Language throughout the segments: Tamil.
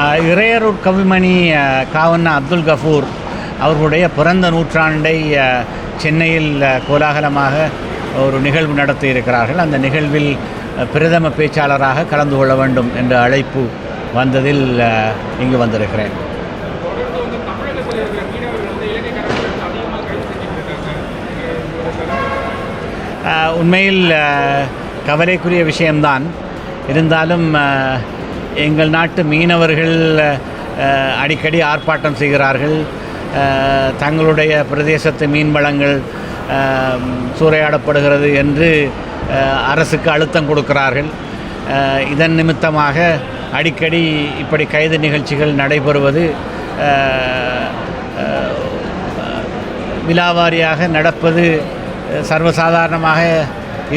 இறையரூர் கவிமணி காவண்ணா அப்துல் கஃபூர் அவர்களுடைய பிறந்த நூற்றாண்டை சென்னையில் கோலாகலமாக ஒரு நிகழ்வு நடத்தி இருக்கிறார்கள். அந்த நிகழ்வில் பிரதம பேச்சாளராக கலந்து கொள்ள வேண்டும் என்ற அழைப்பு வந்ததில் இங்கு வந்திருக்கிறேன். உண்மையில் கவலைக்குரிய விஷயம்தான். இருந்தாலும் எங்கள் நாட்டு மீனவர்கள் அடிக்கடி ஆர்ப்பாட்டம் செய்கிறார்கள். தங்களுடைய பிரதேசத்து மீன் வளங்கள் சூறையாடப்படுகிறது என்று அரசுக்கு அழுத்தம் கொடுக்கிறார்கள். இதன் நிமித்தமாக அடிக்கடி இப்படி கைது நிகழ்ச்சிகள் நடைபெறுவது விலாவாரியாக நடப்பது சர்வசாதாரணமாக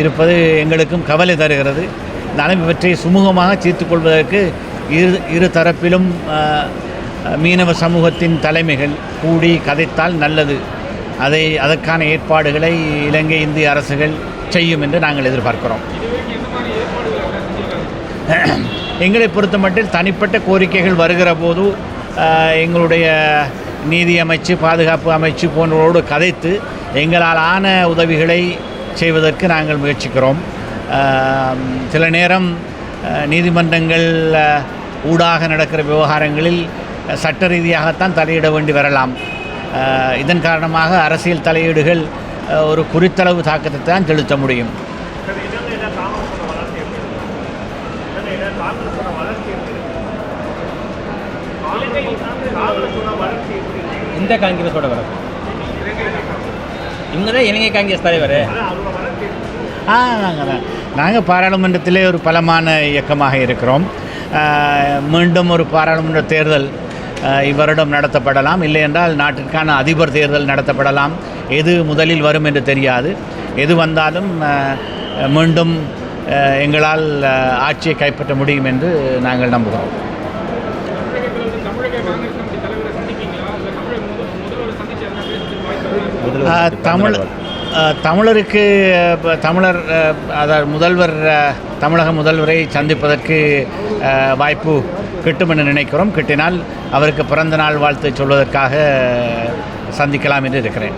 இருப்பது எங்களுக்கும் கவலை தருகிறது. இருந்தாலும் இவற்றை சுமூகமாக தீர்த்துக்கொள்வதற்கு இரு தரப்பிலும் மீனவ சமூகத்தின் தலைமைகள் கூடி கதைத்தால் நல்லது. அதற்கான ஏற்பாடுகளை இலங்கை இந்திய அரசுகள் செய்யும் என்று நாங்கள் எதிர்பார்க்கிறோம். எங்களை பொறுத்த மட்டில் தனிப்பட்ட கோரிக்கைகள் வருகிற போது எங்களுடைய நீதி அமைச்சு, பாதுகாப்பு அமைச்சு போன்றவரோடு கதைத்து எங்களால் ஆன உதவிகளை செய்வதற்கு நாங்கள் முயற்சிக்கிறோம். சில நேரம் நீதிமன்றங்கள் ஊடாக நடக்கிற விவகாரங்களில் சட்ட ரீதியாகத்தான் தலையிட வேண்டி வரலாம். இதன் காரணமாக அரசியல் தலையீடுகள் ஒரு குறித்தளவு தாக்கத்தை தான் செலுத்த முடியும். இந்த காங்கிரஸோட வரும் இவங்க தான் இலங்கை காங்கிரஸ் தலைவர். நாங்கள் பாராளுமன்றத்திலே ஒரு பலமான இயக்கமாக இருக்கிறோம். மீண்டும் ஒரு பாராளுமன்ற தேர்தல் இவ்வருடம் நடத்தப்படலாம். இல்லை என்றால் நாட்டிற்கான அதிபர் தேர்தல் நடத்தப்படலாம். எது முதலில் வரும் என்று தெரியாது. எது வந்தாலும் மீண்டும் எங்களால் ஆட்சியை கைப்பற்ற முடியும் என்று நாங்கள் நம்புகிறோம். தமிழருக்கு அதாவது முதல்வர் தமிழக முதல்வரை சந்திப்பதற்கு வாய்ப்பு கிட்டும் என்று நினைக்கிறோம். கிட்டினால் அவருக்கு பிறந்த நாள் வாழ்த்து சொல்வதற்காக சந்திக்கலாம் என்று இருக்கிறேன்.